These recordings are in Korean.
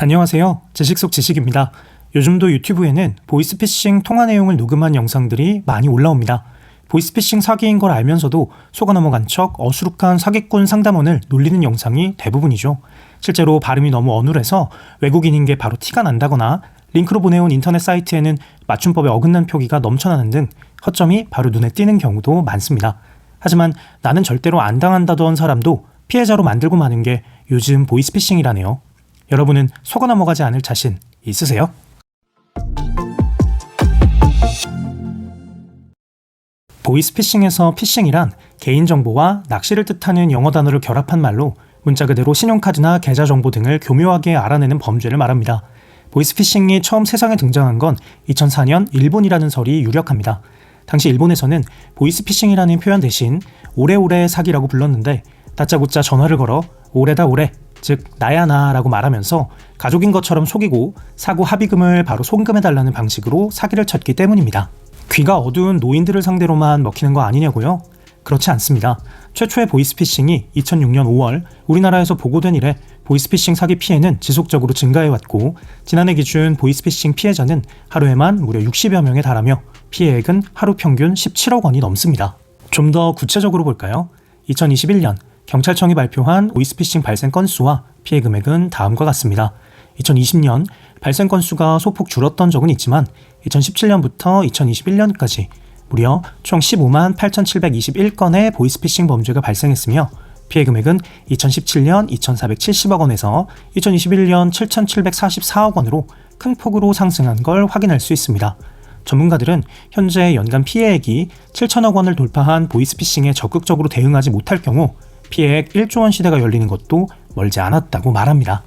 안녕하세요. 지식 속 지식입니다. 요즘도 유튜브에는 보이스피싱 통화 내용을 녹음한 영상들이 많이 올라옵니다. 보이스피싱 사기인 걸 알면서도 속아 넘어간 척 어수룩한 사기꾼 상담원을 놀리는 영상이 대부분이죠. 실제로 발음이 너무 어눌해서 외국인인 게 바로 티가 난다거나 링크로 보내온 인터넷 사이트에는 맞춤법에 어긋난 표기가 넘쳐나는 등 허점이 바로 눈에 띄는 경우도 많습니다. 하지만 나는 절대로 안 당한다던 사람도 피해자로 만들고 마는 게 요즘 보이스피싱이라네요. 여러분은 속아 넘어가지 않을 자신 있으세요? 보이스피싱에서 피싱이란 개인정보와 낚시를 뜻하는 영어 단어를 결합한 말로 문자 그대로 신용카드나 계좌 정보 등을 교묘하게 알아내는 범죄를 말합니다. 보이스피싱이 처음 세상에 등장한 건 2004년 일본이라는 설이 유력합니다. 당시 일본에서는 보이스피싱이라는 표현 대신 오래오래 사기라고 불렀는데 다짜고짜 전화를 걸어 오래다 오래, 즉 나야 나라고 말하면서 가족인 것처럼 속이고 사고 합의금을 바로 송금해달라는 방식으로 사기를 쳤기 때문입니다. 귀가 어두운 노인들을 상대로만 먹히는 거 아니냐고요? 그렇지 않습니다. 최초의 보이스피싱이 2006년 5월 우리나라에서 보고된 이래 보이스피싱 사기 피해는 지속적으로 증가해왔고 지난해 기준 보이스피싱 피해자는 하루에만 무려 60여 명에 달하며 피해액은 하루 평균 17억 원이 넘습니다. 좀 더 구체적으로 볼까요? 2021년 경찰청이 발표한 보이스피싱 발생 건수와 피해 금액은 다음과 같습니다. 2020년 발생 건수가 소폭 줄었던 적은 있지만 2017년부터 2021년까지 무려 총 15만 8,721건의 보이스피싱 범죄가 발생했으며 피해 금액은 2017년 2,470억 원에서 2021년 7,744억 원으로 큰 폭으로 상승한 걸 확인할 수 있습니다. 전문가들은 현재 연간 피해액이 7천억 원을 돌파한 보이스피싱에 적극적으로 대응하지 못할 경우 피해액 1조 원 시대가 열리는 것도 멀지 않았다고 말합니다.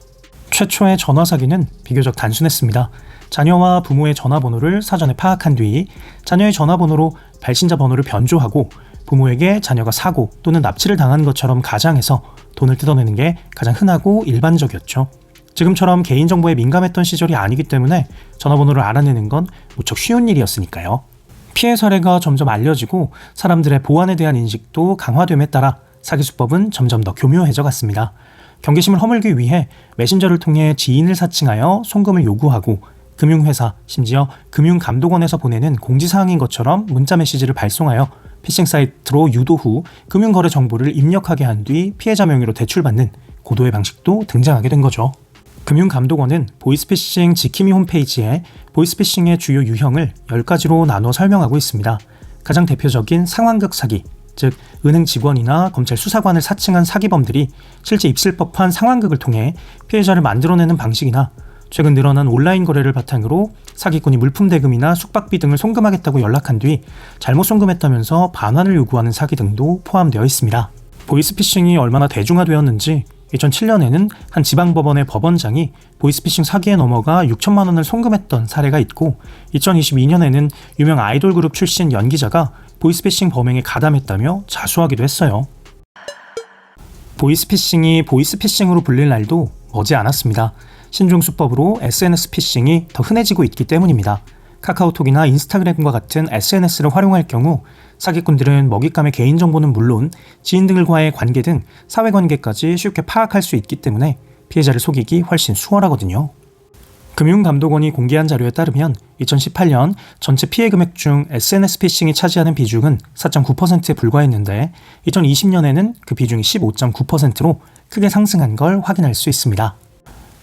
최초의 전화 사기는 비교적 단순했습니다. 자녀와 부모의 전화번호를 사전에 파악한 뒤 자녀의 전화번호로 발신자 번호를 변조하고 부모에게 자녀가 사고 또는 납치를 당한 것처럼 가장해서 돈을 뜯어내는 게 가장 흔하고 일반적이었죠. 지금처럼 개인정보에 민감했던 시절이 아니기 때문에 전화번호를 알아내는 건 무척 쉬운 일이었으니까요. 피해 사례가 점점 알려지고 사람들의 보안에 대한 인식도 강화됨에 따라 사기 수법은 점점 더 교묘해져 갔습니다. 경계심을 허물기 위해 메신저를 통해 지인을 사칭하여 송금을 요구하고 금융회사, 심지어 금융감독원에서 보내는 공지사항인 것처럼 문자 메시지를 발송하여 피싱 사이트로 유도 후 금융거래 정보를 입력하게 한 뒤 피해자 명의로 대출받는 고도의 방식도 등장하게 된 거죠. 금융감독원은 보이스피싱 지킴이 홈페이지에 보이스피싱의 주요 유형을 10가지로 나눠 설명하고 있습니다. 가장 대표적인 상황극 사기, 즉 은행 직원이나 검찰 수사관을 사칭한 사기범들이 실제 있을 법한 상황극을 통해 피해자를 만들어내는 방식이나 최근 늘어난 온라인 거래를 바탕으로 사기꾼이 물품 대금이나 숙박비 등을 송금하겠다고 연락한 뒤 잘못 송금했다면서 반환을 요구하는 사기 등도 포함되어 있습니다. 보이스피싱이 얼마나 대중화되었는지 2007년에는 한 지방법원의 법원장이 보이스피싱 사기에 넘어가 6천만 원을 송금했던 사례가 있고 2022년에는 유명 아이돌 그룹 출신 연기자가 보이스피싱 범행에 가담했다며 자수하기도 했어요. 보이스피싱이 보이스피싱으로 불릴 날도 머지 않았습니다. 신중수법으로 SNS 피싱이 더 흔해지고 있기 때문입니다. 카카오톡이나 인스타그램과 같은 SNS를 활용할 경우 사기꾼들은 먹잇감의 개인정보는 물론 지인 등과의 관계 등 사회관계까지 쉽게 파악할 수 있기 때문에 피해자를 속이기 훨씬 수월하거든요. 금융감독원이 공개한 자료에 따르면 2018년 전체 피해 금액 중 SNS 피싱이 차지하는 비중은 4.9%에 불과했는데 2020년에는 그 비중이 15.9%로 크게 상승한 걸 확인할 수 있습니다.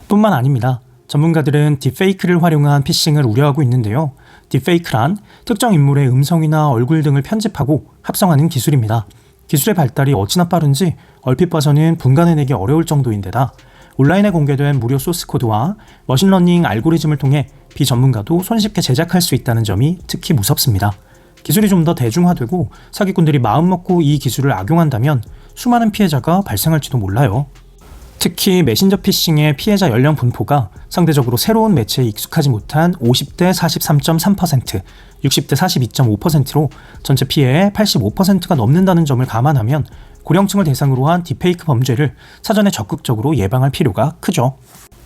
뿐만 아닙니다. 전문가들은 딥페이크를 활용한 피싱을 우려하고 있는데요. 딥페이크란 특정 인물의 음성이나 얼굴 등을 편집하고 합성하는 기술입니다. 기술의 발달이 어찌나 빠른지 얼핏 봐서는 분간해내기 어려울 정도인데다 온라인에 공개된 무료 소스코드와 머신러닝 알고리즘을 통해 비전문가도 손쉽게 제작할 수 있다는 점이 특히 무섭습니다. 기술이 좀 더 대중화되고 사기꾼들이 마음먹고 이 기술을 악용한다면 수많은 피해자가 발생할지도 몰라요. 특히 메신저 피싱의 피해자 연령 분포가 상대적으로 새로운 매체에 익숙하지 못한 50대 43.3%, 60대 42.5%로 전체 피해의 85%가 넘는다는 점을 감안하면 고령층을 대상으로 한 딥페이크 범죄를 사전에 적극적으로 예방할 필요가 크죠.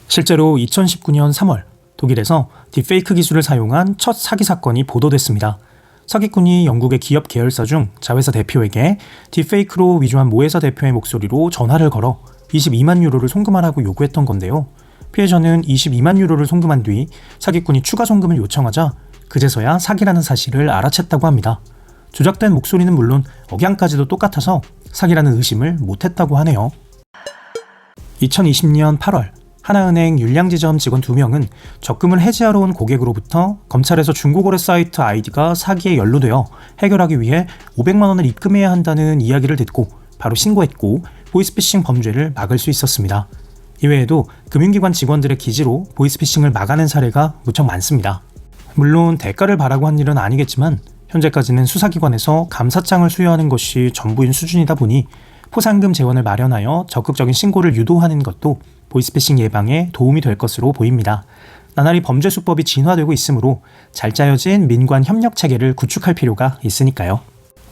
실제로 2019년 3월 독일에서 딥페이크 기술을 사용한 첫 사기 사건이 보도됐습니다. 사기꾼이 영국의 기업 계열사 중 자회사 대표에게 딥페이크로 위조한 모회사 대표의 목소리로 전화를 걸어 22만 유로를 송금하라고 요구했던 건데요. 피해자는 22만 유로를 송금한 뒤 사기꾼이 추가 송금을 요청하자 그제서야 사기라는 사실을 알아챘다고 합니다. 조작된 목소리는 물론 억양까지도 똑같아서 사기라는 의심을 못했다고 하네요. 2020년 8월 하나은행 율량지점 직원 2명은 적금을 해지하러 온 고객으로부터 검찰에서 중고거래 사이트 아이디가 사기에 연루되어 해결하기 위해 500만 원을 입금해야 한다는 이야기를 듣고 바로 신고했고 보이스피싱 범죄를 막을 수 있었습니다. 이외에도 금융기관 직원들의 기지로 보이스피싱을 막아낸 사례가 무척 많습니다. 물론 대가를 바라고 한 일은 아니겠지만 현재까지는 수사기관에서 감사장을 수여하는 것이 전부인 수준이다 보니 포상금 재원을 마련하여 적극적인 신고를 유도하는 것도 보이스피싱 예방에 도움이 될 것으로 보입니다. 나날이 범죄 수법이 진화되고 있으므로 잘 짜여진 민관 협력 체계를 구축할 필요가 있으니까요.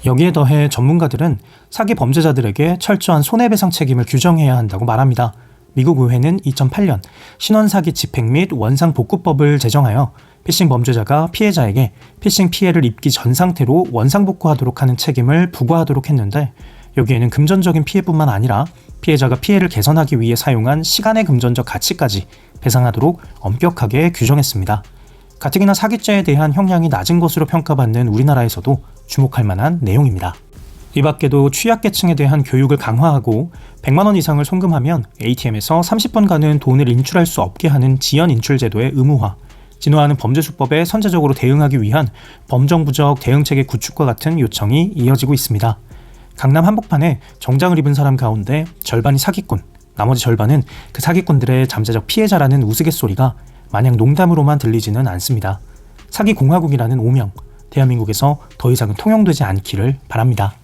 여기에 더해 전문가들은 사기 범죄자들에게 철저한 손해배상 책임을 규정해야 한다고 말합니다. 미국 의회는 2008년 신원사기 집행 및 원상복구법을 제정하여 피싱 범죄자가 피해자에게 피싱 피해를 입기 전 상태로 원상복구하도록 하는 책임을 부과하도록 했는데 여기에는 금전적인 피해뿐만 아니라 피해자가 피해를 개선하기 위해 사용한 시간의 금전적 가치까지 배상하도록 엄격하게 규정했습니다. 가뜩이나 사기죄에 대한 형량이 낮은 것으로 평가받는 우리나라에서도 주목할 만한 내용입니다. 이 밖에도 취약계층에 대한 교육을 강화하고 100만 원 이상을 송금하면 ATM에서 30분간은 돈을 인출할 수 없게 하는 지연 인출 제도의 의무화, 진화하는 범죄 수법에 선제적으로 대응하기 위한 범정부적 대응체계 구축과 같은 요청이 이어지고 있습니다. 강남 한복판에 정장을 입은 사람 가운데 절반이 사기꾼, 나머지 절반은 그 사기꾼들의 잠재적 피해자라는 우스갯소리가 마냥 농담으로만 들리지는 않습니다. 사기 공화국이라는 오명, 대한민국에서 더 이상은 통용되지 않기를 바랍니다.